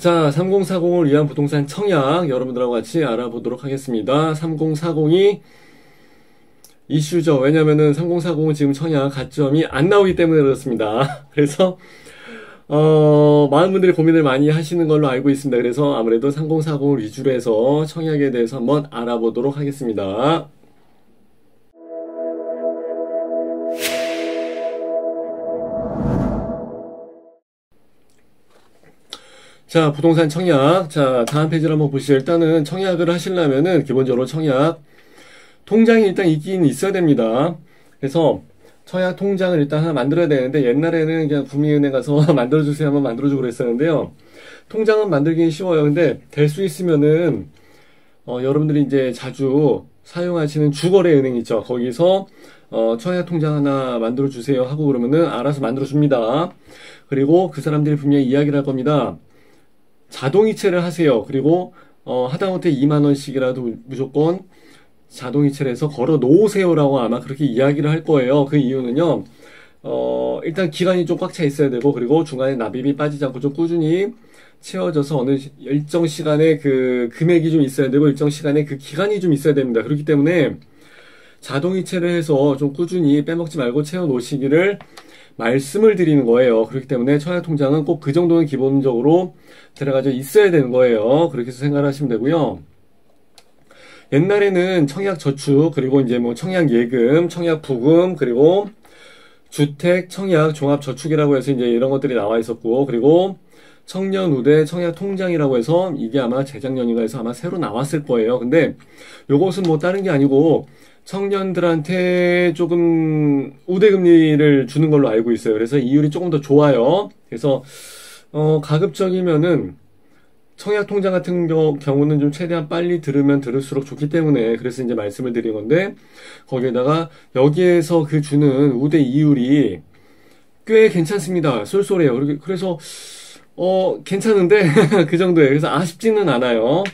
자, 3040을 위한 부동산 청약 여러분들하고 같이 알아보도록 하겠습니다. 3040이 이슈죠. 왜냐면은 3040은 지금 청약 가점이 안 나오기 때문에 그렇습니다. 그래서 많은 분들이 고민을 많이 하시는 걸로 알고 있습니다. 그래서 아무래도 3040을 위주로 해서 청약에 대해서 한번 알아보도록 하겠습니다. 자, 부동산 청약. 자, 다음 페이지를 한번 보시죠. 일단은 청약을 하시려면은 기본적으로 청약 통장이 일단 있긴 있어야 됩니다. 그래서 청약 통장을 일단 하나 만들어야 되는데, 옛날에는 그냥 구민은행 가서 만들어주세요 하면 만들어주고 그랬었는데요. 통장은 만들기는 쉬워요. 근데 될 수 있으면은 여러분들이 이제 자주 사용하시는 주거래 은행 있죠. 거기서 청약 통장 하나 만들어주세요 하고 그러면은 알아서 만들어줍니다. 그리고 그 사람들이 분명히 이야기를 할 겁니다. 자동이체를 하세요. 그리고 하다못해 2만원씩이라도 무조건 자동이체를 해서 걸어 놓으세요라고 아마 그렇게 이야기를 할 거예요. 그 이유는요, 일단 기간이 좀 꽉 차 있어야 되고, 그리고 중간에 납입이 빠지지 않고 좀 꾸준히 채워져서 어느 일정 시간에 그 금액이 좀 있어야 되고, 일정 시간에 그 기간이 좀 있어야 됩니다. 그렇기 때문에 자동이체를 해서 좀 꾸준히 빼먹지 말고 채워 놓으시기를 말씀을 드리는 거예요. 그렇기 때문에 청약통장은 꼭 그 정도는 기본적으로 들어가져 있어야 되는 거예요. 그렇게 해서 생각을 하시면 되고요. 옛날에는 청약저축, 그리고 이제 뭐 청약예금, 청약부금, 그리고 주택, 청약, 종합저축이라고 해서 이제 이런 것들이 나와 있었고, 그리고 청년우대 청약통장이라고 해서 이게 아마 재작년인가 해서 아마 새로 나왔을 거예요. 근데 요것은 뭐 다른 게 아니고 청년들한테 조금 우대금리를 주는 걸로 알고 있어요. 그래서 이율이 조금 더 좋아요. 그래서 가급적이면은 청약통장 같은 경우는 좀 최대한 빨리 들으면 들을수록 좋기 때문에 그래서 이제 말씀을 드린 건데, 거기에다가 여기에서 그 주는 우대 이율이 꽤 괜찮습니다. 쏠쏠해요. 그래서 괜찮은데 그 정도예요. 그래서 아쉽지는 않아요.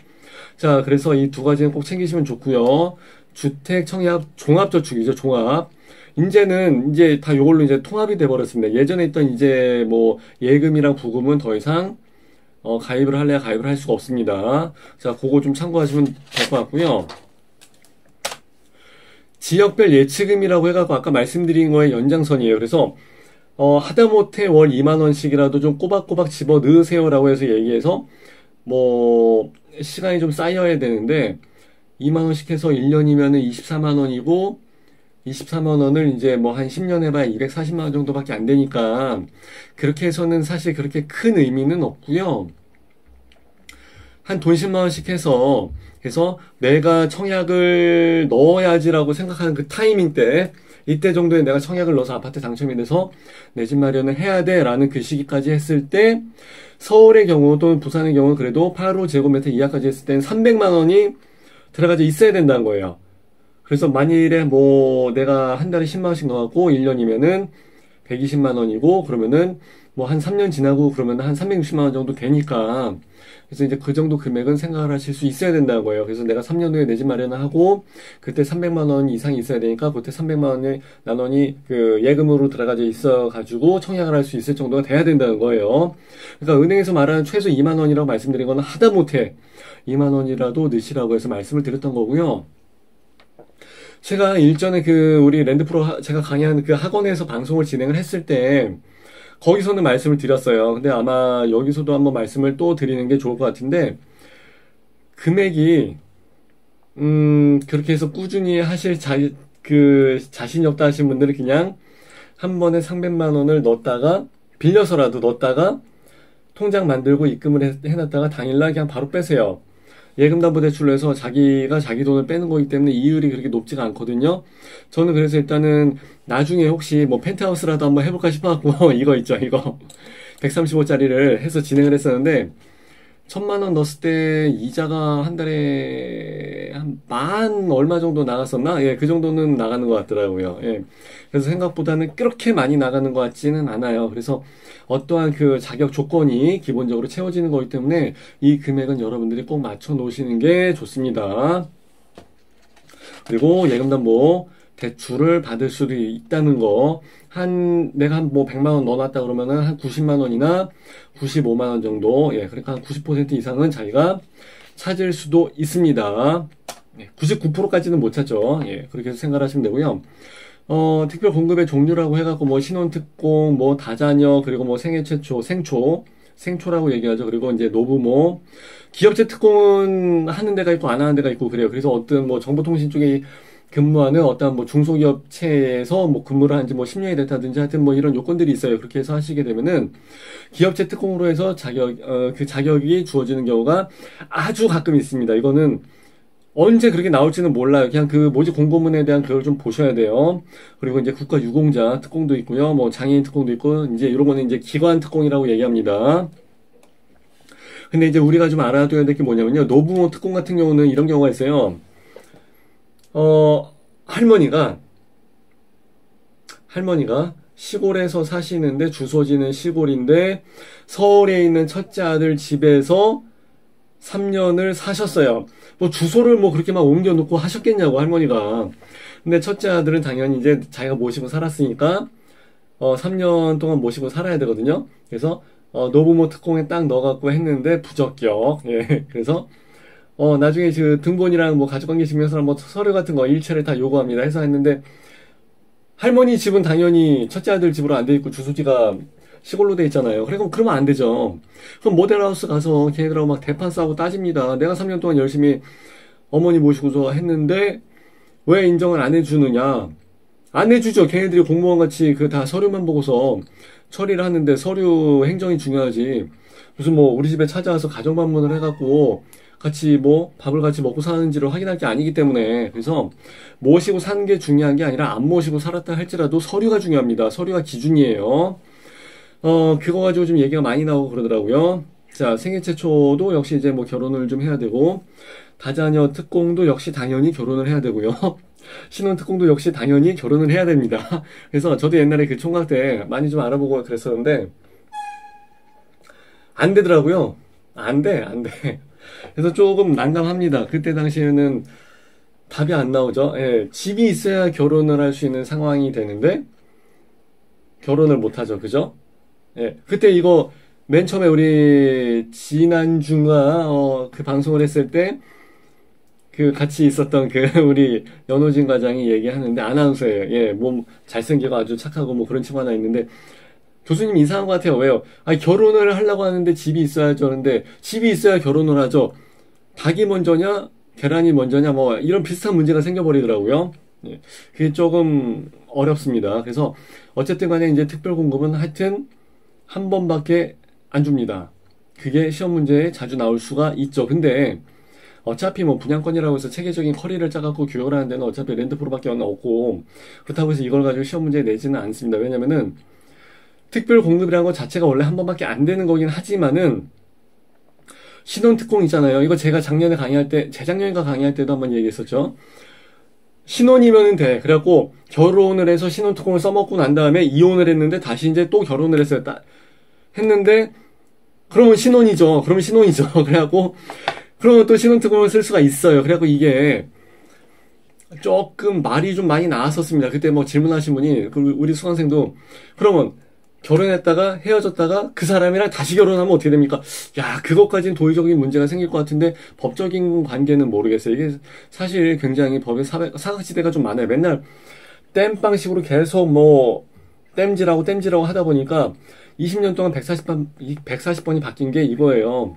자, 그래서 이 두 가지는 꼭 챙기시면 좋고요. 주택, 청약, 종합저축이죠. 종합. 이제는 이제 다 요걸로 이제 통합이 돼 버렸습니다. 예전에 있던 이제 뭐 예금이랑 부금은 더 이상 가입을 할래야 가입을 할 수가 없습니다. 자, 그거 좀 참고하시면 될 것 같고요. 지역별 예치금이라고 해갖고 아까 말씀드린 거의 연장선이에요. 그래서 하다못해 월 2만원씩이라도 좀 꼬박꼬박 집어 넣으세요라고 해서 얘기해서 뭐 시간이 좀 쌓여야 되는데, 2만원씩 해서 1년이면은 24만원이고 24만원을 이제 뭐 한 10년 해봐야 240만원 정도밖에 안 되니까 그렇게 해서는 사실 그렇게 큰 의미는 없고요. 한 돈 10만원씩 해서 내가 청약을 넣어야지라고 생각하는 그 타이밍 때, 이때 정도에 내가 청약을 넣어서 아파트 당첨이 돼서 내 집 마련을 해야 돼 라는 그 시기까지 했을 때, 서울의 경우 또는 부산의 경우 그래도 8호제곱미터 이하까지 했을 때는 300만원이 들어가져 있어야 된다는 거예요. 그래서 만일에 뭐 내가 한 달에 10만원씩 넣어갖고 1년이면은 120만원이고, 그러면은 뭐 한 3년 지나고 그러면 한 360만원 정도 되니까, 그래서 이제 그 정도 금액은 생각을 하실 수 있어야 된다는 거예요. 그래서 내가 3년 후에 내 집 마련을 하고 그때 300만원 이상이 있어야 되니까 그때 300만원이 그 예금으로 들어가져 있어 가지고 청약을 할 수 있을 정도가 돼야 된다는 거예요. 그러니까 은행에서 말하는 최소 2만원이라고 말씀드린 거는 하다못해 2만원이라도 넣으시라고 해서 말씀을 드렸던 거고요. 제가 일전에 우리 랜드프로 제가 강의하는 그 학원에서 방송을 진행을 했을 때 거기서는 말씀을 드렸어요. 근데 아마 여기서도 한번 말씀을 또 드리는 게 좋을 것 같은데, 금액이 그렇게 해서 꾸준히 하실 자신이 없다 하신 분들은 그냥 한 번에 300만원을 넣었다가, 빌려서라도 넣었다가 통장 만들고 입금을 해놨다가 당일날 그냥 바로 빼세요. 예금담보대출로 해서 자기가 자기 돈을 빼는 거기 때문에 이율이 그렇게 높지가 않거든요. 저는 그래서 일단은 나중에 혹시 뭐 펜트하우스라도 한번 해볼까 싶어갖고 이거 있죠, 이거 135짜리를 해서 진행을 했었는데, 1000만원 넣었을 때 이자가 한 달에 한 만 얼마 정도 나갔었나? 예, 그 정도는 나가는 것 같더라고요. 예. 그래서 생각보다는 그렇게 많이 나가는 것 같지는 않아요. 그래서 어떠한 그 자격 조건이 기본적으로 채워지는 거기 때문에 이 금액은 여러분들이 꼭 맞춰 놓으시는 게 좋습니다. 그리고 예금담보 대출을 받을 수도 있다는 거. 내가 한 뭐 100만 원 넣어놨다 그러면은 한 90만 원이나 95만 원 정도, 예, 그러니까 한 90% 이상은 자기가 찾을 수도 있습니다. 99%까지는 못 찾죠. 예, 그렇게 해서 생각하시면 되고요. 특별 공급의 종류라고 해갖고 뭐 신혼특공, 뭐 다자녀, 그리고 뭐 생애 최초, 생초라고 얘기하죠. 그리고 이제 노부모, 기업체 특공은 하는 데가 있고 안 하는 데가 있고 그래요. 그래서 어떤 뭐 정보통신 쪽에 근무하는 어떤 뭐 중소기업체에서 뭐 근무를 한지 뭐 10년이 됐다든지 하여튼 뭐 이런 요건들이 있어요. 그렇게 해서 하시게 되면은 기업체 특공으로 해서 그 자격이 주어지는 경우가 아주 가끔 있습니다. 이거는 언제 그렇게 나올지는 몰라요. 그냥 그 모집 공고문에 대한 그걸 좀 보셔야 돼요. 그리고 이제 국가유공자 특공도 있고요. 뭐 장애인 특공도 있고, 이제 이런 거는 이제 기관 특공이라고 얘기합니다. 근데 이제 우리가 좀 알아둬야 될 게 뭐냐면요. 노부모 특공 같은 경우는 이런 경우가 있어요. 할머니가 시골에서 사시는데 주소지는 시골인데 서울에 있는 첫째 아들 집에서 3년을 사셨어요. 뭐 주소를 뭐 그렇게 막 옮겨놓고 하셨겠냐고 할머니가. 근데 첫째 아들은 당연히 이제 자기가 모시고 살았으니까 3년 동안 모시고 살아야 되거든요. 그래서 노부모 특공에 딱 넣어갖고 했는데 부적격. 예. 그래서 나중에 그 등본이랑 뭐 가족관계 증명서랑 뭐 서류 같은 거 일체를 다 요구합니다. 해서 했는데 할머니 집은 당연히 첫째 아들 집으로 안 돼 있고 주소지가 시골로 돼 있잖아요. 그러면 안 되죠. 그럼 모델하우스 가서 걔네들하고 막 대판 싸우고 따집니다. 내가 3년 동안 열심히 어머니 모시고서 했는데 왜 인정을 안 해주느냐? 안 해주죠. 걔네들이 공무원 같이 그 다 서류만 보고서 처리를 하는데 서류 행정이 중요하지. 무슨 뭐 우리 집에 찾아와서 가정 방문을 해갖고 같이 뭐 밥을 같이 먹고 사는지를 확인할 게 아니기 때문에. 그래서 모시고 사는 게 중요한 게 아니라 안 모시고 살았다 할지라도 서류가 중요합니다. 서류가 기준이에요. 그거 가지고 좀 얘기가 많이 나오고 그러더라고요. 자, 생애 최초도 역시 이제 뭐 결혼을 좀 해야 되고, 다자녀 특공도 역시 당연히 결혼을 해야 되고요. 신혼 특공도 역시 당연히 결혼을 해야 됩니다. 그래서 저도 옛날에 그 총각 때 많이 좀 알아보고 그랬었는데, 안 되더라고요. 안 돼. 그래서 조금 난감합니다. 그때 당시에는 답이 안 나오죠. 예, 집이 있어야 결혼을 할 수 있는 상황이 되는데, 결혼을 못 하죠. 그죠? 예, 그때 이거 맨 처음에 우리 지난주가 그 방송을 했을 때 그 같이 있었던 그 우리 연호진 과장이 얘기하는데 아나운서예요. 예, 몸 잘생기고 아주 착하고 뭐 그런 친구 하나 있는데 교수님 이상한 것 같아요. 왜요? 아니 결혼을 하려고 하는데 집이 있어야죠. 그런데 집이 있어야 결혼을 하죠. 닭이 먼저냐 계란이 먼저냐 뭐 이런 비슷한 문제가 생겨버리더라고요. 예, 그게 조금 어렵습니다. 그래서 어쨌든 간에 이제 특별 공급은 하여튼 한 번밖에 안 줍니다. 그게 시험 문제에 자주 나올 수가 있죠. 근데 어차피 뭐 분양권이라고 해서 체계적인 커리를 짜갖고 교육을 하는 데는 어차피 랜드프로밖에 없고 그렇다고 해서 이걸 가지고 시험 문제에 내지는 않습니다. 왜냐면은 특별 공급이라는 것 자체가 원래 한 번밖에 안 되는 거긴 하지만은 신혼특공 있잖아요. 이거 제가 작년에 강의할 때, 재작년인가 강의할 때도 한번 얘기했었죠. 신혼이면은 돼. 그래갖고 결혼을 해서 신혼특공을 써먹고 난 다음에 이혼을 했는데 다시 이제 또 결혼을 했어요. 했는데 그러면 신혼이죠. 그래갖고 그러면 또 신혼특공을 쓸 수가 있어요. 그래갖고 이게 조금 말이 좀 많이 나왔었습니다. 그때 뭐 질문하신 분이 우리 수강생도 그러면 결혼했다가 헤어졌다가 그 사람이랑 다시 결혼하면 어떻게 됩니까? 야, 그것까지는 도의적인 문제가 생길 것 같은데 법적인 관계는 모르겠어요. 이게 사실 굉장히 법의 사각지대가 좀 많아요. 맨날 땜빵식으로 계속 뭐 땜질하고 하다 보니까 20년 동안 140번이 바뀐 게 이거예요.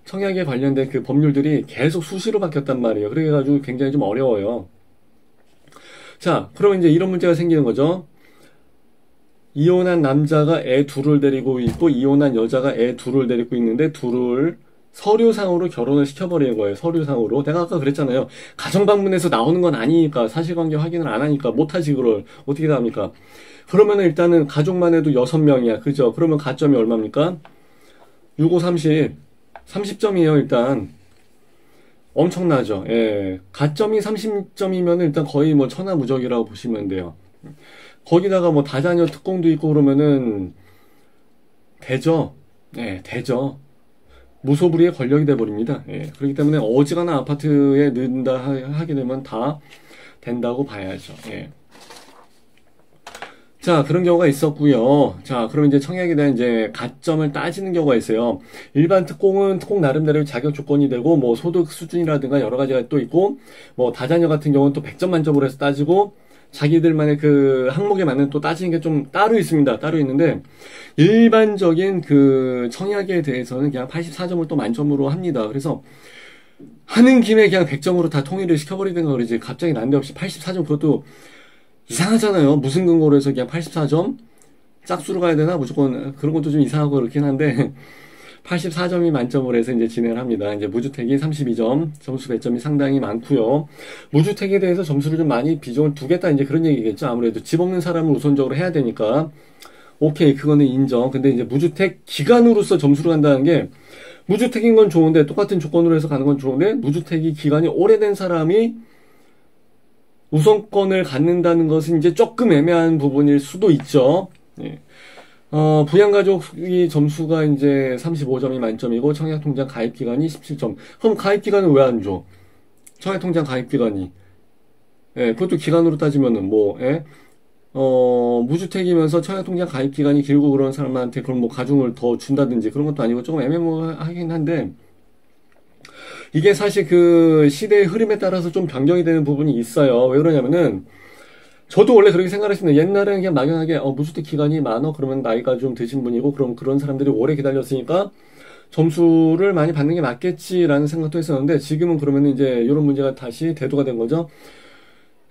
청약에 관련된 그 법률들이 계속 수시로 바뀌었단 말이에요. 그래가지고 굉장히 좀 어려워요. 자, 그러면 이제 이런 문제가 생기는 거죠. 이혼한 남자가 애 둘을 데리고 있고 이혼한 여자가 애 둘을 데리고 있는데 둘을 서류상으로 결혼을 시켜버리는 거예요. 서류상으로. 내가 아까 그랬잖아요. 가정방문에서 나오는 건 아니니까 사실관계 확인을 안 하니까 못하지 그걸. 어떻게 다 합니까? 그러면은 일단은 가족만 해도 6명이야. 그죠? 그러면 가점이 얼마입니까? 6, 5, 30. 30점이에요 일단. 엄청나죠. 예. 가점이 30점이면 일단 거의 뭐 천하무적이라고 보시면 돼요. 거기다가 뭐 다자녀 특공도 있고 그러면은 되죠. 예, 되죠. 무소불위의 권력이 돼버립니다. 예, 그렇기 때문에 어지간한 아파트에 넣는다 하게 되면 다 된다고 봐야죠. 예. 자, 그런 경우가 있었고요. 자, 그럼 이제 청약에 대한 이제 가점을 따지는 경우가 있어요. 일반 특공은 특공 나름대로 자격 조건이 되고, 뭐 소득 수준이라든가 여러 가지가 또 있고, 뭐 다자녀 같은 경우는 또 100점 만점으로 해서 따지고, 자기들만의 그 항목에 맞는 또 따지는 게 좀 따로 있습니다. 따로 있는데, 일반적인 그 청약에 대해서는 그냥 84점을 또 만점으로 합니다. 그래서 하는 김에 그냥 100점으로 다 통일을 시켜버리든가 그러지. 갑자기 난데없이 84점 그것도 이상하잖아요. 무슨 근거로 해서 그냥 84점? 짝수로 가야 되나? 무조건 그런 것도 좀 이상하고 그렇긴 한데 84점이 만점으로 해서 이제 진행을 합니다. 이제 무주택이 32점, 점수 배점이 상당히 많고요. 무주택에 대해서 점수를 좀 많이 비중을 두겠다 이제 그런 얘기겠죠. 아무래도 집 없는 사람을 우선적으로 해야 되니까. 오케이, 그거는 인정. 근데 이제 무주택 기간으로서 점수를 간다는 게 무주택인 건 좋은데 똑같은 조건으로 해서 가는 건 좋은데 무주택이 기간이 오래된 사람이 우선권을 갖는다는 것은 이제 조금 애매한 부분일 수도 있죠. 예. 부양가족이 점수가 이제 35점이 만점이고 청약통장 가입기간이 17점. 그럼 가입기간은 왜 안 줘? 청약통장 가입기간이. 예, 그것도 기간으로 따지면은 뭐, 예? 무주택이면서 청약통장 가입기간이 길고 그런 사람한테 그럼 뭐 가중을 더 준다든지 그런 것도 아니고 조금 애매모호하긴 한데, 이게 사실 그 시대의 흐름에 따라서 좀 변경이 되는 부분이 있어요. 왜 그러냐면은 저도 원래 그렇게 생각했습니다. 옛날에는 그냥 막연하게 무주택 기간이 많어 그러면 나이가 좀 드신 분이고 그럼 그런 사람들이 오래 기다렸으니까 점수를 많이 받는 게 맞겠지라는 생각도 했었는데 지금은 그러면 이제 이런 문제가 다시 대두가 된 거죠.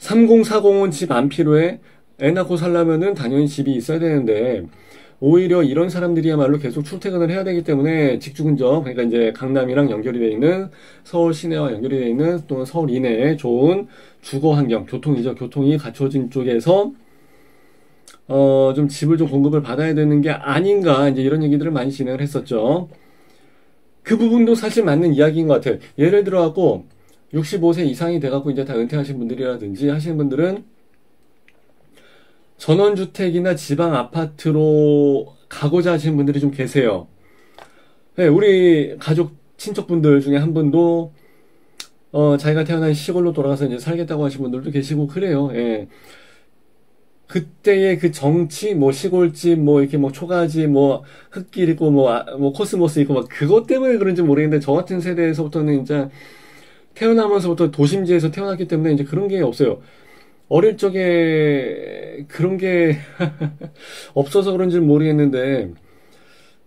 3040은 집 안 필요해. 애 낳고 살려면은 당연히 집이 있어야 되는데 오히려 이런 사람들이야말로 계속 출퇴근을 해야 되기 때문에 직주 근접, 그러니까 이제 강남이랑 연결이 되어 있는 서울 시내와 연결이 되어 있는 또는 서울 이내에 좋은 주거 환경, 교통이죠. 교통이 갖춰진 쪽에서 좀 집을 좀 공급을 받아야 되는 게 아닌가 이제 이런 얘기들을 많이 진행을 했었죠. 그 부분도 사실 맞는 이야기인 것 같아요. 예를 들어 갖고 65세 이상이 돼 갖고 이제 다 은퇴하신 분들이라든지 하시는 분들은 전원주택이나 지방 아파트로 가고자 하시는 분들이 좀 계세요. 네, 우리 가족, 친척분들 중에 한 분도, 자기가 태어난 시골로 돌아가서 이제 살겠다고 하신 분들도 계시고, 그래요. 예. 그때의 그 정치, 뭐 시골집, 뭐 이렇게 뭐 초가집, 뭐 흙길 있고, 뭐 코스모스 있고, 막 그것 때문에 그런지 모르겠는데, 저 같은 세대에서부터는 이제 태어나면서부터 도심지에서 태어났기 때문에 이제 그런 게 없어요. 어릴 적에 그런 게 없어서 그런지 모르겠는데,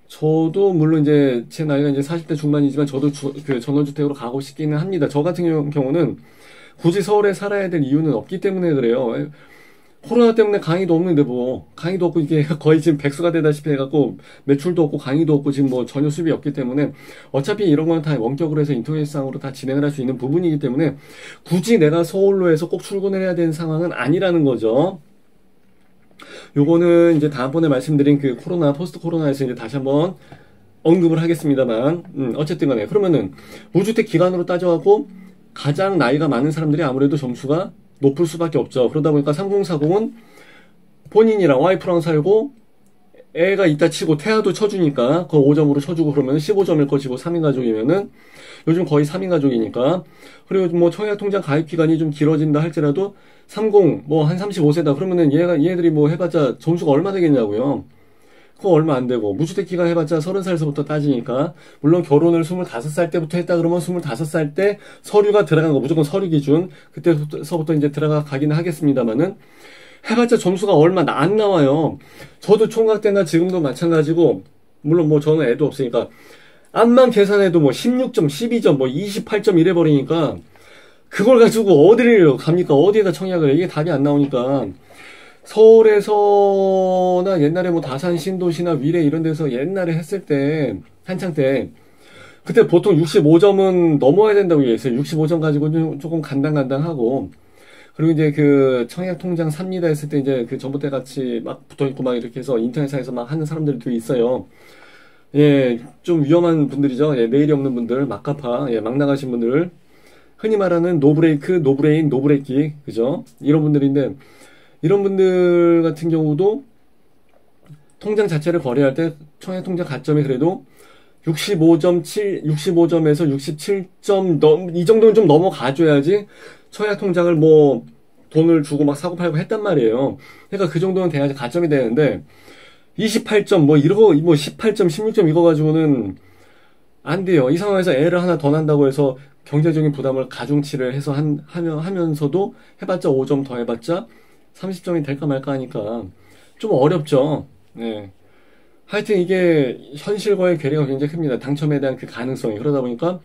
저도 물론 이제 제 나이가 이제 40대 중반이지만 저도 그 전원주택으로 가고 싶기는 합니다. 저 같은 경우는 굳이 서울에 살아야 될 이유는 없기 때문에 그래요. 코로나 때문에 강의도 없는데 뭐 강의도 없고 이게 거의 지금 백수가 되다시피 해갖고 매출도 없고 강의도 없고 지금 뭐 전혀 수입이 없기 때문에 어차피 이런 건 다 원격으로 해서 인터넷상으로 다 진행을 할 수 있는 부분이기 때문에 굳이 내가 서울로 해서 꼭 출근을 해야 되는 상황은 아니라는 거죠. 요거는 이제 다음번에 말씀드린 그 코로나, 포스트 코로나에서 이제 다시 한번 언급을 하겠습니다만, 어쨌든 간에. 그러면은, 무주택 기간으로 따져갖고, 가장 나이가 많은 사람들이 아무래도 점수가 높을 수밖에 없죠. 그러다 보니까 3040은 본인이랑 와이프랑 살고, 애가 있다 치고 태아도 쳐주니까, 그거 5점으로 쳐주고 그러면 15점일 것이고, 3인 가족이면은, 요즘 거의 3인 가족이니까, 그리고 뭐 청약통장 가입 기간이 좀 길어진다 할지라도, 30, 뭐 한 35세다. 그러면은 얘들이 뭐 해봤자 점수가 얼마 되겠냐고요. 그거 얼마 안 되고, 무주택 기간 해봤자 30살서부터 따지니까, 물론 결혼을 25살 때부터 했다 그러면 25살 때 서류가 들어간 거, 무조건 서류 기준, 그때서부터 이제 들어가기는 하겠습니다만은, 해봤자 점수가 얼마 안 나와요. 저도 총각 때나 지금도 마찬가지고, 물론 뭐 저는 애도 없으니까, 암만 계산해도 뭐 16점, 12점, 뭐 28점 이래버리니까, 그걸 가지고 어디를 갑니까? 어디에다 청약을, 이게 답이 안 나오니까, 서울에서나 옛날에 뭐 다산 신도시나 위례 이런 데서 옛날에 했을 때, 한창 때, 그때 보통 65점은 넘어야 된다고 얘기했어요. 65점 가지고 조금 간당간당하고, 그리고 이제 그 청약 통장 삽니다 했을 때 이제 그 전봇대 같이 막 붙어있고 막 이렇게 해서 인터넷상에서 막 하는 사람들도 있어요. 예, 좀 위험한 분들이죠. 예, 내일이 없는 분들, 막가파, 예, 막 나가신 분들. 흔히 말하는 노브레이크, 노브레인, 노브레이키, 그죠? 이런 분들인데, 이런 분들 같은 경우도 통장 자체를 거래할 때 청약 통장 가점이 그래도 65점에서 67점 이 정도는 좀 넘어가줘야지 청약 통장을 뭐 돈을 주고 막 사고 팔고 했단 말이에요. 그러니까 그 정도는 돼야지 가점이 되는데 28점 뭐 이러고 뭐 18점, 16점 이거 가지고는 안 돼요. 이 상황에서 애를 하나 더 난다고 해서 경제적인 부담을 가중치를 해서 하면서도 해봤자 5점 더 해봤자 30점이 될까 말까 하니까 좀 어렵죠. 네. 하여튼 이게 현실과의 괴리가 굉장히 큽니다. 당첨에 대한 그 가능성이. 그러다 보니까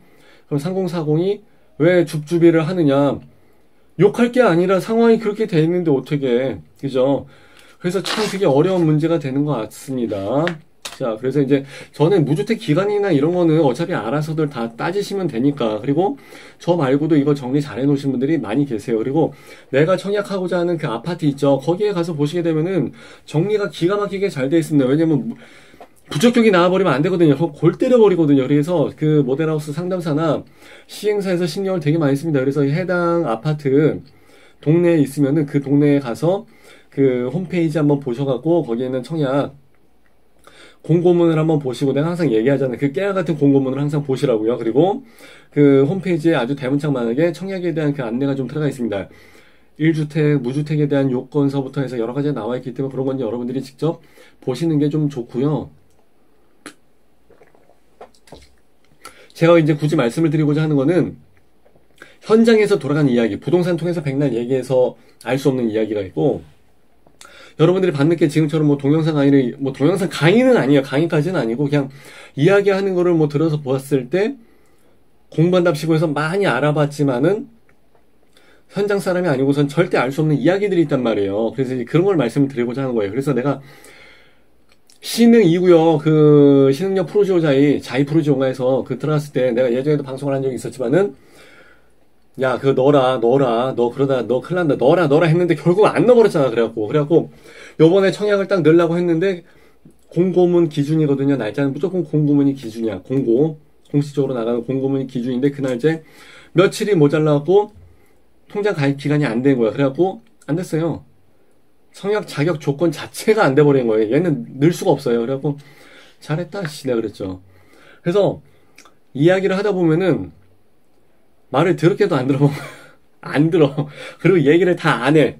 그럼 3040이 왜 줍줍이를 하느냐. 욕할 게 아니라 상황이 그렇게 돼 있는데 어떻게, 그죠? 그래서 참 그게 어려운 문제가 되는 것 같습니다. 자, 그래서 이제 저는 무주택 기간이나 이런 거는 어차피 알아서들 다 따지시면 되니까. 그리고 저 말고도 이거 정리 잘 해놓으신 분들이 많이 계세요. 그리고 내가 청약하고자 하는 그 아파트 있죠. 거기에 가서 보시게 되면은 정리가 기가 막히게 잘 돼 있습니다. 왜냐면 부적격이 나와버리면 안 되거든요. 골 때려버리거든요. 그래서 그 모델하우스 상담사나 시행사에서 신경을 되게 많이 씁니다. 그래서 해당 아파트 동네에 있으면은 그 동네에 가서 그 홈페이지 한번 보셔갖고 거기에는 청약 공고문을 한번 보시고, 내가 항상 얘기하잖아요. 그 깨알 같은 공고문을 항상 보시라고요. 그리고 그 홈페이지에 아주 대문짝만하게 청약에 대한 그 안내가 좀 들어가 있습니다. 1주택, 무주택에 대한 요건서부터 해서 여러 가지가 나와 있기 때문에 그런 건 여러분들이 직접 보시는 게 좀 좋고요. 제가 이제 굳이 말씀을 드리고자 하는 거는 현장에서 돌아가는 이야기, 부동산 통해서 백날 얘기해서 알 수 없는 이야기가 있고, 여러분들이 밤늦게 지금처럼 뭐 동영상 강의를, 뭐 동영상 강의는 아니에요. 강의까지는 아니고 그냥 이야기하는 거를 뭐 들어서 보았을 때 공부한답시고 해서 많이 알아봤지만은 현장 사람이 아니고선 절대 알 수 없는 이야기들이 있단 말이에요. 그래서 그런 걸 말씀을 드리고자 하는 거예요. 그래서 내가 신흥 2구역 그 신흥역 프로지오자이 자이 프로지오가에서 그 들어갔을 때 내가 예전에도 방송을 한 적이 있었지만은 야, 그거 넣어라, 너 그러다, 너 큰일 난다, 넣어라 했는데 결국 안 넣어버렸잖아, 그래갖고, 요번에 청약을 딱 넣으려고 했는데, 공고문 기준이거든요. 날짜는 무조건 공고문이 기준이야. 공식적으로 나가는 공고문이 기준인데, 그날 이제 며칠이 모자라갖고, 통장 가입 기간이 안 된 거야. 그래갖고, 안 됐어요. 청약 자격 조건 자체가 안 돼버린 거예요. 얘는 넣을 수가 없어요. 그래갖고, 잘했다, 씨, 내가 그랬죠. 그래서, 이야기를 하다 보면은, 말을 더럽게도 안 들어. 안 들어. 그리고 얘기를 다 안 해.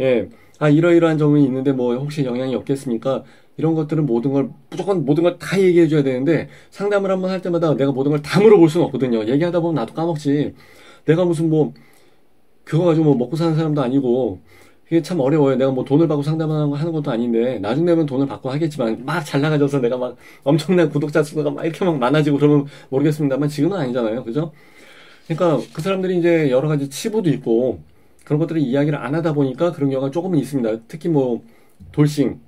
예. 아, 이러이러한 점이 있는데 뭐 혹시 영향이 없겠습니까? 이런 것들은 무조건 모든 걸 다 얘기해줘야 되는데 상담을 한번 할 때마다 내가 모든 걸 다 물어볼 수는 없거든요. 얘기하다 보면 나도 까먹지. 내가 무슨 뭐, 그거 가지고 뭐 먹고 사는 사람도 아니고 이게 참 어려워요. 내가 뭐 돈을 받고 상담하는 것도 아닌데 나중 되면 돈을 받고 하겠지만 막 잘 나가져서 내가 막 엄청난 구독자 수가 막 이렇게 막 많아지고 그러면 모르겠습니다만 지금은 아니잖아요. 그죠? 그러니까 그 사람들이 이제 여러 가지 치부도 있고 그런 것들을 이야기를 안 하다 보니까 그런 경우가 조금은 있습니다. 특히 뭐 돌싱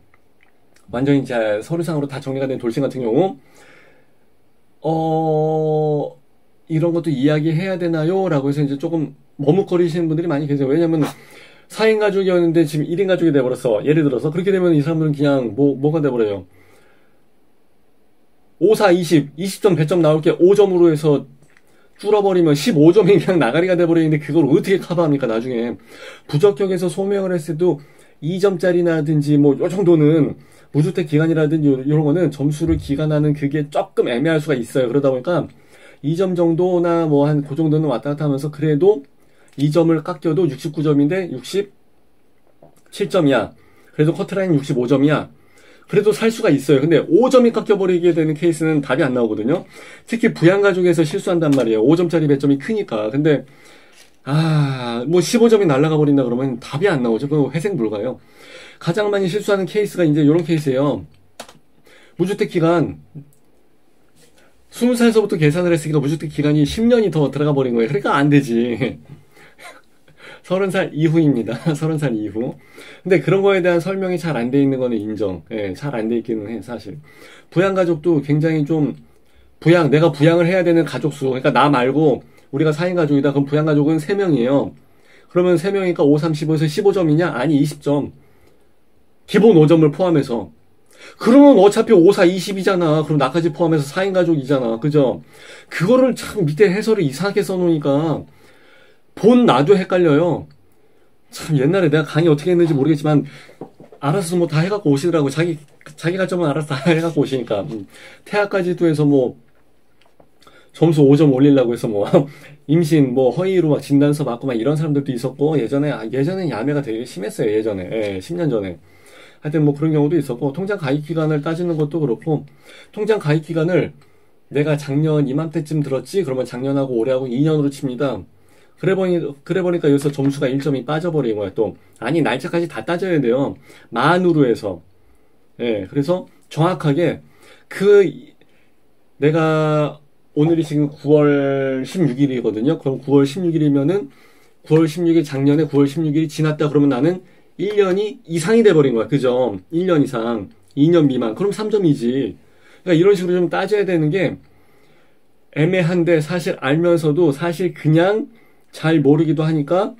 완전히 이제 서류상으로 다 정리가 된 돌싱 같은 경우 이런 것도 이야기해야 되나요? 라고 해서 이제 조금 머뭇거리시는 분들이 많이 계세요. 왜냐면 4인 가족이었는데 지금 1인 가족이 돼버렸어. 예를 들어서 그렇게 되면 이 사람들은 그냥 뭐가 돼버려요. 5, 4, 20점 100점 나올 게 5점으로 해서 줄어버리면 15점이 그냥 나가리가 돼버리는데 그걸 어떻게 커버합니까 나중에. 부적격에서 소명을 했을 때도 2점짜리나든지 뭐 요 정도는 무주택 기간이라든지 이런 거는 점수를 기간하는 그게 조금 애매할 수가 있어요. 그러다 보니까 2점 정도나 뭐 한 그 정도는 왔다 갔다 하면서 그래도 2점을 깎여도 69점인데 67점이야. 그래도 커트라인 65점이야. 그래도 살 수가 있어요. 근데 5점이 깎여버리게 되는 케이스는 답이 안 나오거든요. 특히 부양가족에서 실수한단 말이에요. 5점짜리 배점이 크니까. 근데 뭐 15점이 날아가 버린다 그러면 답이 안 나오죠. 그거 회생 불가요. 가장 많이 실수하는 케이스가 이제 이런 케이스예요. 무주택 기간 20살서부터 계산을 했으니까 무주택 기간이 10년이 더 들어가 버린 거예요. 그러니까 안 되지. 30살 이후입니다. 30살 이후. 근데 그런 거에 대한 설명이 잘 안 돼 있는 거는 인정. 예, 잘 안 돼 있기는 해, 사실. 부양가족도 굉장히 좀, 내가 부양을 해야 되는 가족수. 그러니까 나 말고, 우리가 4인 가족이다. 그럼 부양가족은 3명이에요. 그러면 3명이니까 5, 3, 15에서 15점이냐? 아니, 20점. 기본 5점을 포함해서. 그러면 어차피 5, 4, 20이잖아. 그럼 나까지 포함해서 4인 가족이잖아. 그죠? 그거를 참 밑에 해설을 이상하게 써놓으니까, 나도 헷갈려요. 참 옛날에 내가 강의 어떻게 했는지 모르겠지만 알아서 뭐 다 해갖고 오시더라고. 자기 가점은 알아서 다 해갖고 오시니까 태아까지도 해서 뭐 점수 5점 올리려고 해서 뭐 임신 뭐 허위로 막 진단서 받고 막 이런 사람들도 있었고 예전에 야매가 되게 심했어요. 예전에. 예, 10년 전에. 하여튼 뭐 그런 경우도 있었고 통장 가입 기간을 따지는 것도 그렇고 통장 가입 기간을 내가 작년 이맘때쯤 들었지? 그러면 작년하고 올해하고 2년으로 칩니다. 그래 보니까 여기서 점수가 1점이 빠져버린 거야, 또. 아니, 날짜까지 다 따져야 돼요. 만으로 해서. 예, 그래서 정확하게 내가 오늘이 지금 9월 16일이거든요. 그럼 9월 16일이면은 9월 16일 작년에 9월 16일이 지났다 그러면 나는 1년이 이상이 돼버린 거야. 그죠? 1년 이상. 2년 미만. 그럼 3점이지. 그러니까 이런 식으로 좀 따져야 되는 게 애매한데 사실 알면서도 사실 그냥 잘 모르기도 하니까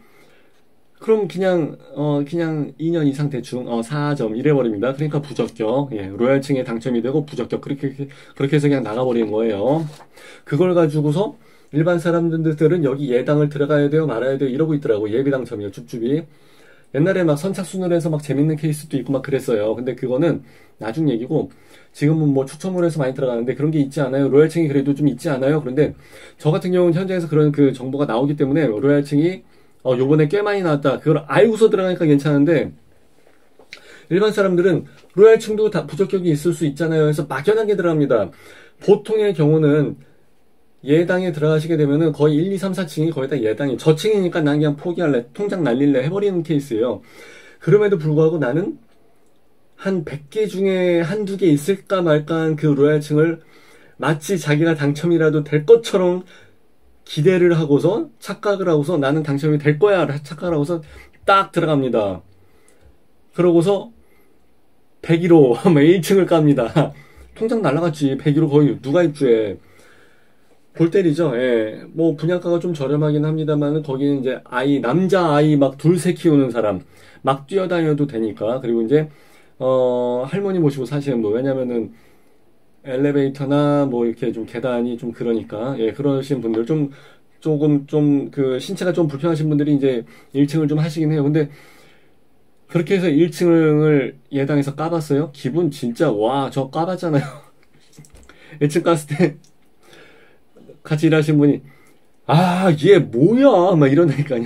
그럼 그냥 2년 이상 대충 4점 이래버립니다. 그러니까 부적격. 예, 로얄층에 당첨이 되고 부적격 그렇게 해서 그냥 나가버리는 거예요. 그걸 가지고서 일반 사람들은 여기 예당을 들어가야 돼요 말아야 돼요 이러고 있더라고. 예비 당첨이요 줍줍이. 옛날에 막 선착순으로 해서 막 재밌는 케이스도 있고 막 그랬어요. 근데 그거는 나중 얘기고 지금은 뭐 추첨으로 해서 많이 들어가는데 그런 게 있지 않아요? 로얄층이 그래도 좀 있지 않아요? 그런데 저 같은 경우는 현장에서 그런 그 정보가 나오기 때문에 로얄층이 요번에 꽤 많이 나왔다. 그걸 알고서 들어가니까 괜찮은데 일반 사람들은 로얄층도 다 부적격이 있을 수 있잖아요. 그래서 막연하게 들어갑니다. 보통의 경우는 예당에 들어가시게 되면은 거의 1, 2, 3, 4층이 거의 다 예당이 저층이니까 난 그냥 포기할래 통장 날릴래 해버리는 케이스예요. 그럼에도 불구하고 나는 한 100개 중에 한두 개 있을까 말까한 그 로얄층을 마치 자기가 당첨이라도 될 것처럼 기대를 하고서 착각을 하고서 나는 당첨이 될 거야 착각을 하고서 딱 들어갑니다. 그러고서 101호 1층을 깝니다. 통장 날라갔지. 101호 거의 누가 입주해. 골 때리죠. 예. 뭐 분양가가 좀 저렴하긴 합니다만 거기는 이제 남자 아이 막 둘 셋 키우는 사람 막 뛰어다녀도 되니까. 그리고 이제 할머니 모시고 사시는 분. 왜냐면은 엘리베이터나 뭐 이렇게 좀 계단이 좀 그러니까 예, 그러신 분들 조금 그 신체가 좀 불편하신 분들이 이제 1층을 좀 하시긴 해요. 근데 그렇게 해서 1층을 예당에서 까봤어요. 기분 진짜 와, 저 까봤잖아요. 1층 깠을 때 같이 일하신 분이 얘 뭐야 막 이러니까요.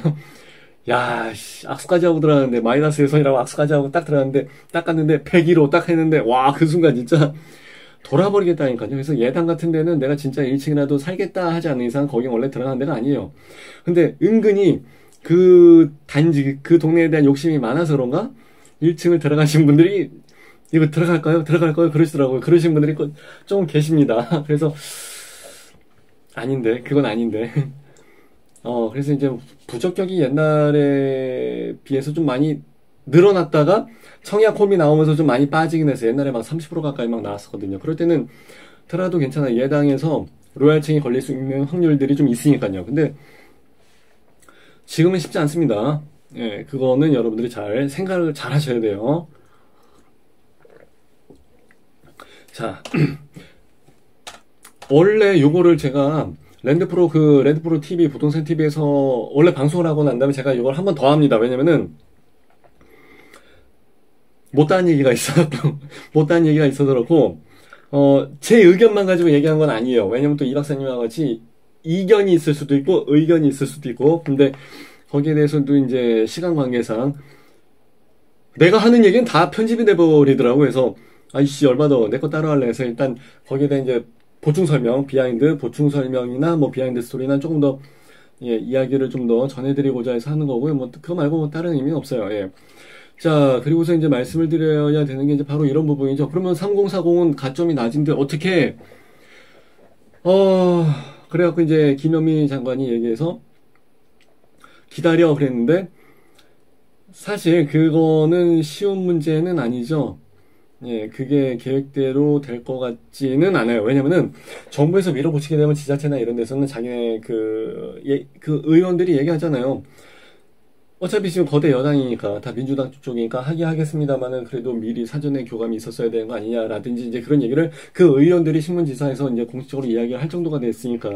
야, 씨, 악수까지 하고 들어갔는데 마이너스 예선이라고 악수까지 하고 딱 들어갔는데 딱 갔는데 101호 딱 했는데 와, 그 순간 진짜 돌아버리겠다니까요. 그래서 예당 같은 데는 내가 진짜 1층이라도 살겠다 하지 않는 이상 거기 원래 들어가는 데가 아니에요. 근데 은근히 그 단지 그 동네에 대한 욕심이 많아서 그런가 1층을 들어가신 분들이 이거 들어갈까요? 그러시더라고요. 그러신 분들이 좀 계십니다. 그래서 그건 아닌데. 그래서 이제 부적격이 옛날에 비해서 좀 많이 늘어났다가 청약홈이 나오면서 좀 많이 빠지긴 해서 옛날에 막 30% 가까이 막 나왔었거든요. 그럴 때는 들어도 괜찮아요. 예당에서 로얄층이 걸릴 수 있는 확률들이 좀 있으니까요. 근데 지금은 쉽지 않습니다. 예, 그거는 여러분들이 잘 생각을 잘 하셔야 돼요. 자, 원래 요거를 제가 랜드프로 TV 부동산 TV에서 원래 방송을 하고 난 다음에 제가 이걸 한 번 더 합니다. 왜냐면은 못다한 얘기가 있어서 그렇고 제 의견만 가지고 얘기한 건 아니에요. 왜냐면 또 이 박사님과 같이 이견이 있을 수도 있고 의견이 있을 수도 있고 근데 거기에 대해서도 이제 시간 관계상 내가 하는 얘기는 다 편집이 돼버리더라고요. 그래서 아이씨 얼마 더 내 거 따로 할래 해서 일단 거기에 대한 이제 보충 설명, 보충 설명이나 뭐 비하인드 스토리나 조금 더 이야기를 좀 더 전해드리고자 해서 하는 거고요. 뭐 그거 말고 뭐 다른 의미는 없어요. 예. 자, 그리고서 이제 말씀을 드려야 되는 게 이제 바로 이런 부분이죠. 그러면 3040은 가점이 낮은데 어떻게? 그래갖고 이제 김현미 장관이 얘기해서 기다려 그랬는데 사실 그거는 쉬운 문제는 아니죠. 예, 그게 계획대로 될 것 같지는 않아요. 왜냐면은 정부에서 밀어붙이게 되면 지자체나 이런 데서는 자기네 그 의원들이 얘기하잖아요. 어차피 지금 거대 여당이니까 다 민주당 쪽이니까 하겠습니다만은 그래도 미리 사전에 교감이 있었어야 되는 거 아니냐라든지 이제 그런 얘기를 그 의원들이 신문지사에서 이제 공식적으로 이야기를 할 정도가 됐으니까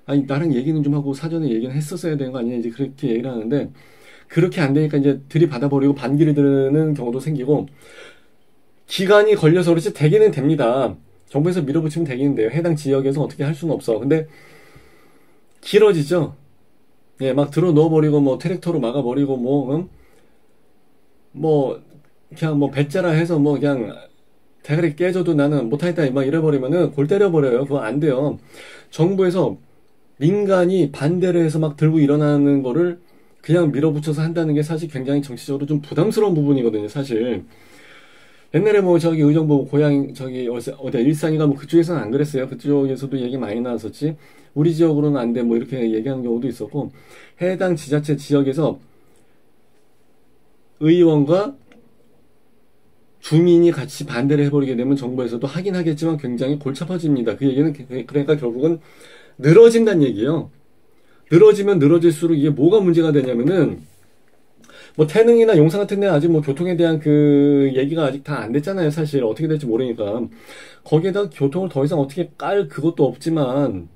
아니 나랑 얘기는 좀 하고 사전에 얘기는 했었어야 되는 거 아니냐 이제 그렇게 얘기를 하는데 그렇게 안 되니까 이제 들이받아버리고 반기를 드는 경우도 생기고 기간이 걸려서 그렇지 되기는 됩니다. 정부에서 밀어붙이면 되겠는데요. 해당 지역에서 어떻게 할 수는 없어. 근데 길어지죠. 예, 막 들어 넣어버리고 뭐 트랙터로 막아버리고 뭐 그냥 뭐 배짜라 해서 뭐 그냥 대가리 깨져도 나는 못하겠다 막 이래버리면은 골 때려버려요. 그거 안 돼요. 정부에서 민간이 반대를 해서 막 들고 일어나는 거를 그냥 밀어붙여서 한다는 게 사실 굉장히 정치적으로 좀 부담스러운 부분이거든요, 사실. 옛날에 뭐 저기 의정부 고향 저기 어디 일산인가 뭐 그쪽에서는 안 그랬어요. 그쪽에서도 얘기 많이 나왔었지. 우리 지역으로는 안 돼 뭐 이렇게 얘기하는 경우도 있었고, 해당 지자체 지역에서 의원과 주민이 같이 반대를 해버리게 되면 정부에서도 하긴 하겠지만 굉장히 골치 아파집니다. 그 얘기는 그러니까 결국은 늘어진다는 얘기예요. 늘어지면 늘어질수록 이게 뭐가 문제가 되냐면은 뭐 태릉이나 용산 같은 데는 아직 뭐 교통에 대한 그 얘기가 아직 다 안 됐잖아요. 사실 어떻게 될지 모르니까 거기에다 교통을 더 이상 어떻게 깔 그것도 없지만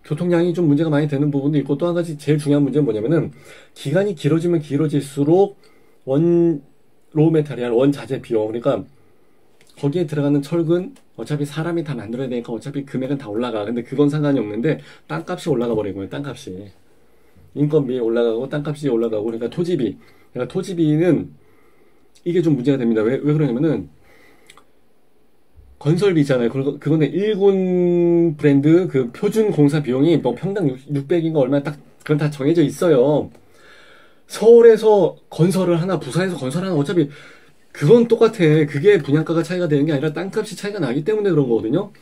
교통량이 좀 문제가 많이 되는 부분도 있고 또 한 가지 제일 중요한 문제는 뭐냐면은 기간이 길어지면 길어질수록 원 로메탈리아 원자재 비용 그러니까 거기에 들어가는 철근 어차피 사람이 다 만들어야 되니까 어차피 금액은 다 올라가. 근데 그건 상관이 없는데 땅값이 올라가 버린 거예요. 땅값이. 인건비 올라가고 땅값이 올라가고 그러니까 토지비. 그러니까 토지비는 이게 좀 문제가 됩니다. 왜 그러냐면은 건설비 있잖아요. 그거는 일군 브랜드 그 표준 공사 비용이 뭐 평당 600인가 얼마 딱 그건 다 정해져 있어요. 서울에서 건설을 하나 부산에서 건설 하나 어차피 그건 똑같아. 그게 분양가가 차이가 되는 게 아니라 땅값이 차이가 나기 때문에 그런 거거든요.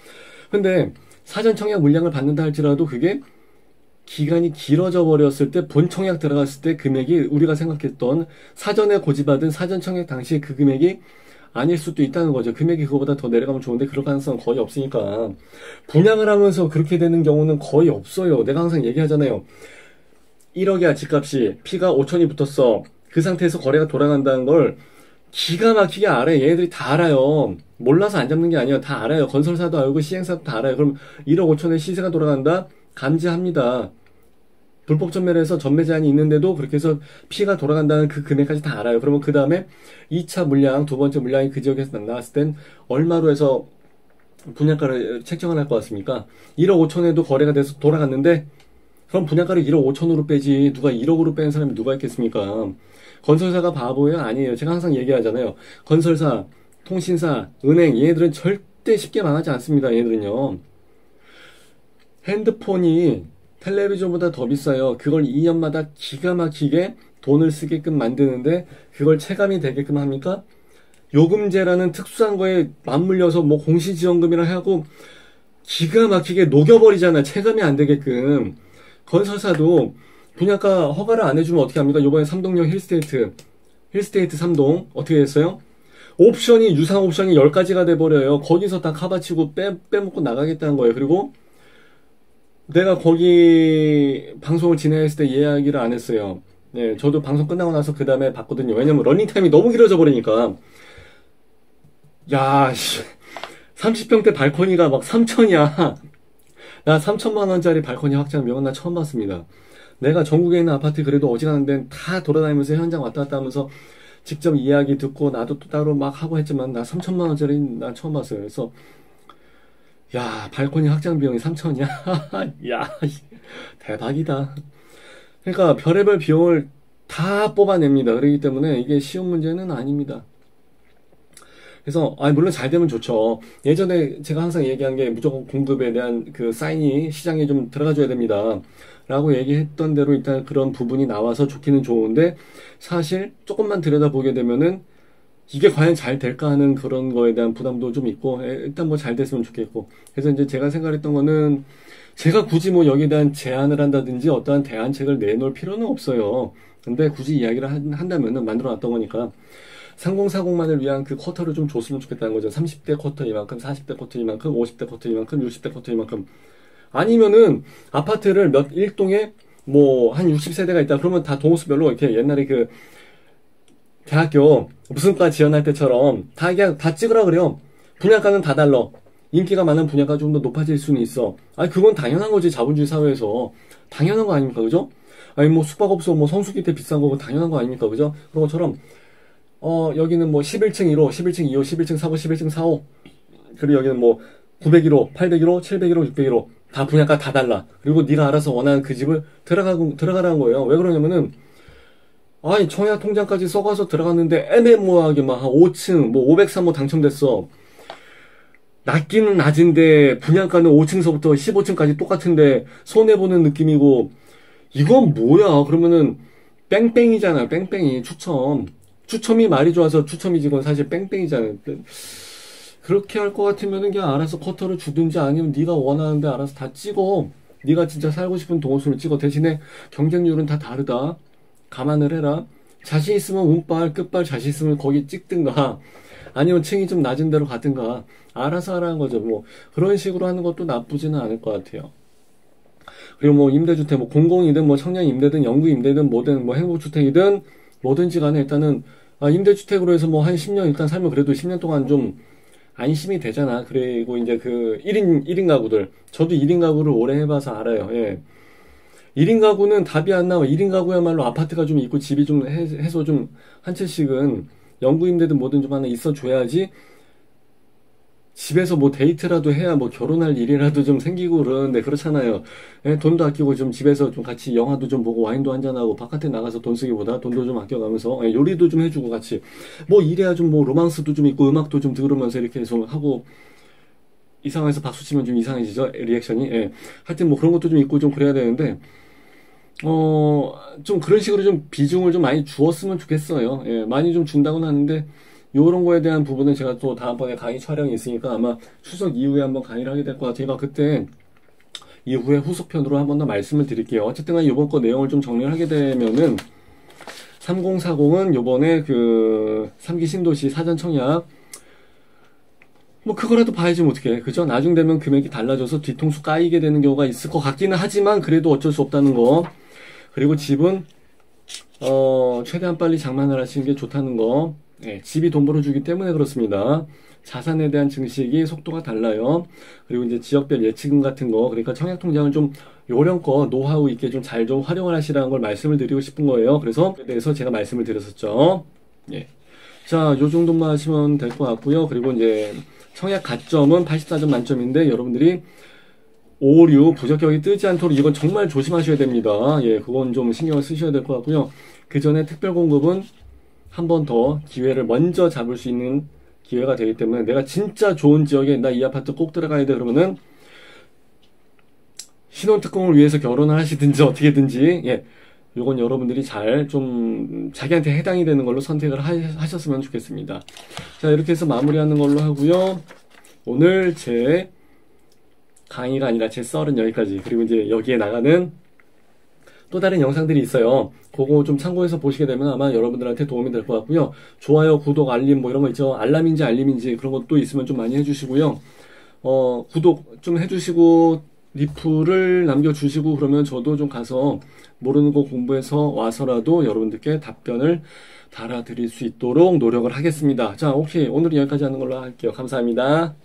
근데 사전 청약 물량을 받는다 할지라도 그게 기간이 길어져 버렸을 때 본 청약 들어갔을 때 금액이 우리가 생각했던 사전에 고지받은 사전 청약 당시 그 금액이 아닐 수도 있다는 거죠. 금액이 그거보다 더 내려가면 좋은데 그럴 가능성은 거의 없으니까 분양을 하면서 그렇게 되는 경우는 거의 없어요. 내가 항상 얘기하잖아요. 1억이야 집값이 피가 5천이 붙었어. 그 상태에서 거래가 돌아간다는 걸 기가 막히게 알아요. 얘네들이 다 알아요. 몰라서 안 잡는 게 아니에요. 다 알아요. 건설사도 알고 시행사도 다 알아요. 그럼 1억 5천에 시세가 돌아간다? 감지합니다. 불법 전매를 해서 전매 제한이 있는데도 그렇게 해서 피가 돌아간다는 그 금액까지 다 알아요. 그러면 그 다음에 2차 물량, 두 번째 물량이 그 지역에서 나왔을 땐 얼마로 해서 분양가를 책정을 할 것 같습니까? 1억 5천에도 거래가 돼서 돌아갔는데 그럼 분양가를 1억 5천으로 빼지 누가 1억으로 빼는 사람이 누가 있겠습니까? 건설사가 바보예요? 아니에요. 제가 항상 얘기하잖아요. 건설사, 통신사, 은행 얘네들은 절대 쉽게 망하지 않습니다. 얘네들은요. 핸드폰이 텔레비전보다 더 비싸요. 그걸 2년마다 기가 막히게 돈을 쓰게끔 만드는데 그걸 체감이 되게끔 합니까? 요금제라는 특수한 거에 맞물려서 뭐 공시지원금이라 하고 기가 막히게 녹여버리잖아요. 체감이 안 되게끔. 건설사도 분양가 허가를 안 해주면 어떻게 합니까? 요번에 삼동역 힐스테이트 3동 어떻게 됐어요? 옵션이 유상 옵션이 10가지가 돼버려요. 거기서 다 카바치고 빼먹고 나가겠다는 거예요. 그리고 내가 거기 방송을 진행했을 때 이야기를 안 했어요. 네, 저도 방송 끝나고 나서 그 다음에 봤거든요. 왜냐면 러닝타임이 너무 길어져 버리니까. 야, 30평대 발코니가 막 3천이야. 나 3천만 원짜리 발코니 확장 명은 나 처음 봤습니다. 내가 전국에 있는 아파트 그래도 어지간한 데는 다 돌아다니면서 현장 왔다 갔다 하면서 직접 이야기 듣고 나도 또 따로 막 하고 했지만 나 3천만 원짜리 난 처음 봤어요. 그래서 야, 발코니 확장 비용이 3천이야? 야, 대박이다. 그러니까 별의별 비용을 다 뽑아냅니다. 그렇기 때문에 이게 쉬운 문제는 아닙니다. 그래서 물론 잘 되면 좋죠. 예전에 제가 항상 얘기한 게 무조건 공급에 대한 그 사인이 시장에 좀 들어가줘야 됩니다. 라고 얘기했던 대로 일단 그런 부분이 나와서 좋기는 좋은데 사실 조금만 들여다보게 되면은 이게 과연 잘 될까 하는 그런 거에 대한 부담도 좀 있고 일단 뭐 잘 됐으면 좋겠고 그래서 이제 제가 생각했던 거는 제가 굳이 뭐 여기에 대한 제안을 한다든지 어떠한 대안책을 내놓을 필요는 없어요. 근데 굳이 이야기를 한다면은 만들어 놨던 거니까 3040만을 위한 그 쿼터를 좀 줬으면 좋겠다는 거죠. 30대 쿼터 이만큼, 40대 쿼터 이만큼, 50대 쿼터 이만큼, 60대 쿼터 이만큼. 아니면은 아파트를 몇 일동에 뭐 한 60세대가 있다. 그러면 다 동호수별로 이렇게 옛날에 그 대학교 무슨 과 지원할 때처럼 다 그냥 다 찍으라 그래요. 분양가는 다 달러. 인기가 많은 분야가 좀 더 높아질 수는 있어. 그건 당연한 거지. 자본주의 사회에서. 당연한 거 아닙니까? 그죠? 뭐 숙박업소 뭐 성수기 때 비싼 거고 당연한 거 아닙니까? 그죠? 그런 것처럼 여기는 뭐 11층 1호, 11층 2호, 11층 3호, 11층 4호. 그리고 여기는 뭐 901호, 801호, 701호, 601호 다 분양가 다 달라. 그리고 네가 알아서 원하는 그 집을 들어가라는 거예요. 왜 그러냐면은 아니 청약 통장까지 써가서 들어갔는데 애매모호하게 막 한 5층 뭐 503호 당첨됐어. 낮기는 낮은데 분양가는 5층서부터 15층까지 똑같은데 손해보는 느낌이고 이건 뭐야? 그러면은 뺑뺑이잖아. 뺑뺑이 추첨이 말이 좋아서 추첨이지 이건 사실 뺑뺑이잖아. 그렇게 할 것 같으면은 그냥 알아서 쿼터를 주든지 아니면 네가 원하는데 알아서 다 찍어. 네가 진짜 살고 싶은 동호수를 찍어. 대신에 경쟁률은 다 다르다. 감안을 해라. 자신 있으면 운빨, 끝발 자신 있으면 거기 찍든가. 아니면 층이 좀 낮은 데로 가든가. 알아서 하라는 거죠. 뭐 그런 식으로 하는 것도 나쁘지는 않을 것 같아요. 그리고 뭐 임대주택, 뭐 공공이든 뭐 청년 임대든 영구 임대든 뭐든 뭐 행복주택이든 뭐든지 간에 일단은 임대주택으로 해서 뭐 한 10년 일단 살면 그래도 10년 동안 좀 안심이 되잖아. 그리고 이제 그 1인 가구들. 저도 1인 가구를 오래 해봐서 알아요. 예. 1인 가구는 답이 안 나와. 1인 가구야말로 아파트가 좀 있고 집이 좀 해서 좀 한 채씩은 영구 임대든 뭐든 좀 하나 있어줘야지 집에서 뭐 데이트라도 해야 뭐 결혼할 일이라도 좀 생기고 그러는데 그렇잖아요. 예, 돈도 아끼고 좀 집에서 좀 같이 영화도 좀 보고 와인도 한잔하고 바깥에 나가서 돈 쓰기보다 돈도 좀 아껴가면서 요리도 좀 해주고 같이 뭐 이래야 좀 뭐 로망스도 좀 있고 음악도 좀 들으면서 이렇게 좀 하고 이상해서 박수 치면 좀 이상해지죠 리액션이. 예. 하여튼 뭐 그런 것도 좀 있고 좀 그래야 되는데 좀 그런 식으로 좀 비중을 좀 많이 주었으면 좋겠어요. 예, 많이 좀 준다고는 하는데 요런 거에 대한 부분은 제가 또 다음번에 강의 촬영이 있으니까 아마 추석 이후에 한번 강의를 하게 될 것 같으니까 그때 이후에 후속편으로 한번 더 말씀을 드릴게요. 어쨌든 간에 요번 거 내용을 좀 정리를 하게 되면은 3040은 요번에 그 3기 신도시 사전 청약 뭐 그거라도 봐야지 뭐 어떡해. 그죠? 나중 되면 금액이 달라져서 뒤통수 까이게 되는 경우가 있을 것 같기는 하지만 그래도 어쩔 수 없다는 거. 그리고 집은 최대한 빨리 장만을 하시는 게 좋다는 거. 네, 집이 돈 벌어주기 때문에 그렇습니다. 자산에 대한 증식이 속도가 달라요. 그리고 이제 지역별 예치금 같은 거, 그러니까 청약통장을 좀 요령껏 노하우 있게 좀 잘 좀 활용을 하시라는 걸 말씀을 드리고 싶은 거예요. 그래서 그에 대해서 제가 말씀을 드렸었죠. 예. 자, 요 정도만 하시면 될 것 같고요. 그리고 이제 청약 가점은 84점 만점인데 여러분들이 오류, 부적격이 뜨지 않도록 이건 정말 조심하셔야 됩니다. 예, 그건 좀 신경을 쓰셔야 될 것 같고요. 그 전에 특별 공급은 한 번 더 기회를 먼저 잡을 수 있는 기회가 되기 때문에 내가 진짜 좋은 지역에 나 이 아파트 꼭 들어가야 돼 그러면은 신혼특공을 위해서 결혼을 하시든지 어떻게든지 예, 요건 여러분들이 잘 좀 자기한테 해당이 되는 걸로 선택을 하셨으면 좋겠습니다. 자, 이렇게 해서 마무리하는 걸로 하고요. 오늘 제 강의가 아니라 제 썰은 여기까지. 그리고 이제 여기에 나가는 또 다른 영상들이 있어요. 그거 좀 참고해서 보시게 되면 아마 여러분들한테 도움이 될 것 같고요. 좋아요, 구독, 알림 뭐 이런 거 있죠. 알람인지 알림인지 그런 것도 있으면 좀 많이 해주시고요. 구독 좀 해주시고 리플을 남겨주시고 그러면 저도 좀 가서 모르는 거 공부해서 와서라도 여러분들께 답변을 달아드릴 수 있도록 노력을 하겠습니다. 자, 오케이. 오늘은 여기까지 하는 걸로 할게요. 감사합니다.